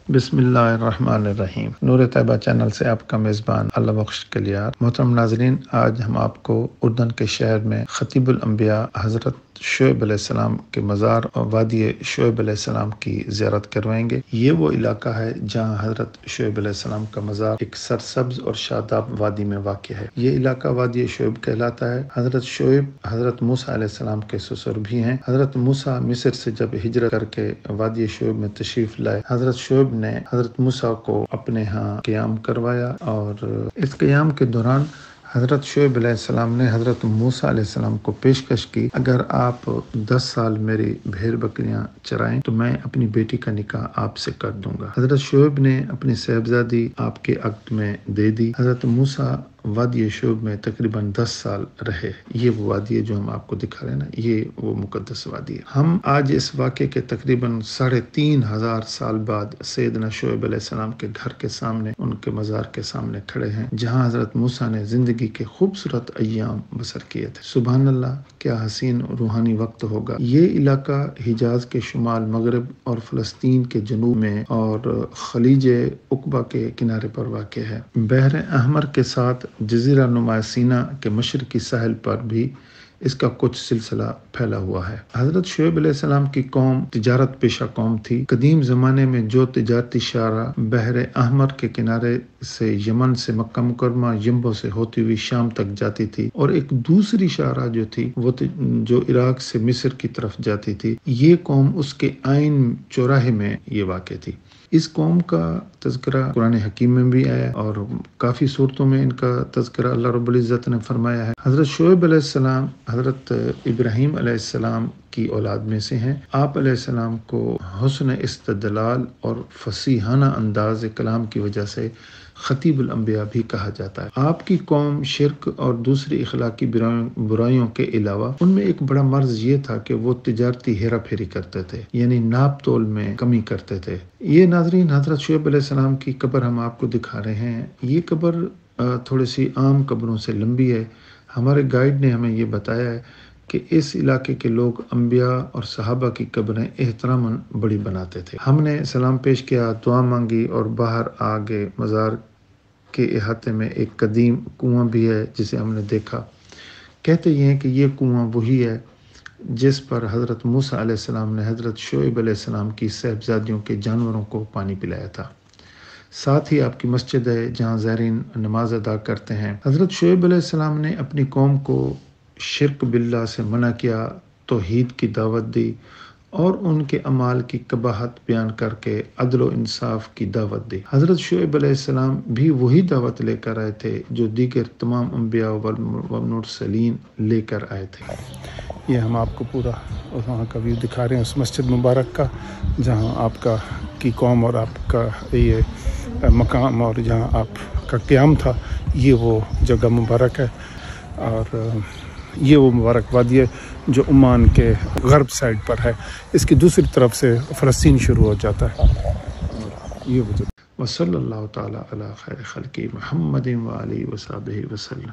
بسم اللہ الرحمن الرحیم۔ نور طیبہ چینل سے آپ کا میزبان اللہ بخش کلیار۔ محترم ناظرین، آج ہم آپ کو اردن کے شہر میں خطیب الانبیاء حضرت شعیب علیہ السلام کے مزار اور وادی شعیب علیہ السلام کی زیارت کروائیں گے۔ یہ وہ علاقہ ہے جہاں حضرت شعیب علیہ السلام کا مزار ایک سرسبز اور شاداب وادی میں واقع ہے۔ یہ علاقہ وادی شعیب کہلاتا ہے۔ حضرت شعیب حضرت موسیٰ علیہ السلام کے سسر بھی ہیں۔ حضرت موسیٰ مصر سے جب ہجرت کر کے وادی شعیب میں تشریف لائے، حضرت شعیب نے حضرت موسیٰ کو اپنے ہاں قیام کروایا، اور اس قیام کے دوران حضرت شعیب علیہ السلام نے حضرت موسیٰ علیہ السلام کو پیشکش کی، اگر آپ 10 سال میری بھیڑ بکریاں چرائیں تو میں اپنی بیٹی کا نکاح آپ سے کر دوں گا۔ حضرت شعیب نے اپنی صاحبزادی آپ کے عقد میں دے دی۔ حضرت موسیٰ وادی شعیب میں تقریباً 10 سال رہے۔ یہ وہ وادی ہے جو ہم آپ کو دکھا رہے ہیں نا، یہ وہ مقدس وادی ہے۔ ہم آج اس واقعے کے تقریباً 3500 سال بعد سیدنا شعیب علیہ السلام کے گھر کے سامنے، ان کے مزار کے سامنے کھڑے ہیں، جہاں حضرت موسیٰ نے زندگی کے خوبصورت ایام بسر کیے تھے۔ سبحان اللہ، کیا حسین روحانی وقت ہوگا۔ یہ علاقہ حجاز کے شمال مغرب اور فلسطین کے جنوب میں اور خلیج عقبہ کے کنارے پر واقع ہے۔ بحر احمر کے ساتھ جزیرہ نما سینا کے مشرقی ساحل پر بھی اس کا کچھ سلسلہ پھیلا ہوا ہے۔ حضرت شعیب علیہ السلام کی قوم تجارت پیشہ قوم تھی۔ قدیم زمانے میں جو تجارتی شاہراہ بحر احمر کے کنارے سے یمن سے مکہ مکرمہ ینبو سے ہوتی ہوئی شام تک جاتی تھی، اور ایک دوسری شاہراہ جو تھی وہ جو عراق سے مصر کی طرف جاتی تھی، یہ قوم اس کے عین چوراہے میں یہ واقع تھی۔ اس قوم کا تذکرہ قرآن حکیم میں بھی آیا، اور کافی صورتوں میں ان کا تذکرہ اللہ رب العزت نے فرمایا ہے۔ حضرت شعیب علیہ السلام حضرت ابراہیم علیہ السلام کی اولاد میں سے ہیں۔ آپ علیہ السلام کو حسن استدلال اور فصیحانہ انداز کلام کی وجہ سے خطیب الانبیاء بھی کہا جاتا ہے۔ آپ کی قوم شرک اور دوسری اخلاقی برائیوں کے علاوہ ان میں ایک بڑا مرض یہ تھا کہ وہ تجارتی ہیرا پھیری کرتے تھے، یعنی ناپ تول میں کمی کرتے تھے۔ یہ ناظرین حضرت شعیب علیہ السلام کی قبر ہم آپ کو دکھا رہے ہیں۔ یہ قبر تھوڑی سی عام قبروں سے لمبی ہے۔ ہمارے گائیڈ نے ہمیں یہ بتایا ہے کہ اس علاقے کے لوگ انبیاء اور صحابہ کی قبریں احتراماً بڑی بناتے تھے۔ ہم نے سلام پیش کیا، دعا مانگی، اور باہر آگے مزار کے احاطے میں ایک قدیم کنواں بھی ہے جسے ہم نے دیکھا۔ کہتے یہ ہیں کہ یہ کنواں وہی ہے جس پر حضرت موسیٰ علیہ السلام نے حضرت شعیب علیہ السلام کی صاحبزادیوں کے جانوروں کو پانی پلایا تھا۔ ساتھ ہی آپ کی مسجد ہے جہاں زائرین نماز ادا کرتے ہیں۔ حضرت شعیب علیہ السلام نے اپنی قوم کو شرک باللہ سے منع کیا، توحید کی دعوت دی، اور ان کے اعمال کی قباحت بیان کر کے عدل و انصاف کی دعوت دی۔ حضرت شعیب علیہ السلام بھی وہی دعوت لے کر آئے تھے جو دیگر تمام انبیاء والمرسلین لے کر آئے تھے۔ یہ ہم آپ کو پورا وہاں کا ویو دکھا رہے ہیں، اس مسجد مبارک کا، جہاں آپ کا کی قوم اور آپ کا یہ مقام اور جہاں آپ کا قیام تھا، یہ وہ جگہ مبارک ہے، اور یہ وہ مبارک وادی ہے جو عمان کے غرب سائڈ پر ہے۔ اس کی دوسری طرف سے فلسطین شروع ہو جاتا ہے۔ یہ وہ جگہ۔ وصلی اللہ تعالی علی خیر خلقہ محمد و آلہ و صحبہ وسلم۔